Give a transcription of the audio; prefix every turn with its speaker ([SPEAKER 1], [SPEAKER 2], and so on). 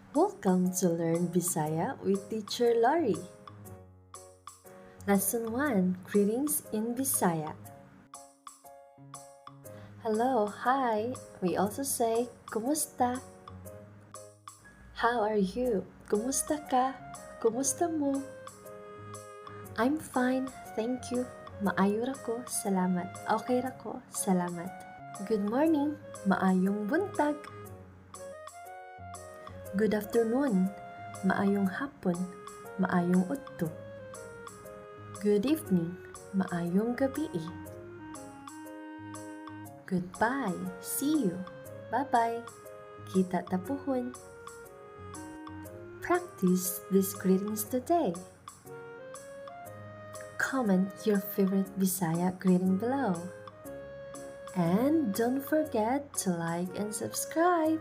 [SPEAKER 1] Welcome to Learn Bisaya with Teacher Lori. Lesson 1, Greetings in Bisaya. Hello, hi. We also say, Kumusta? How are you? Kumusta ka? Kumusta mo? I'm fine, thank you. Maayo ra ko, salamat. Okay ra ko, salamat. Good morning, maayong buntag. Good afternoon, maayong hapon, maayong udto. Good evening, maayong gabi. Goodbye, see you, bye-bye, kita tapuhon. Practice these greetings today. Comment your favorite Bisaya greeting below. And don't forget to like and subscribe.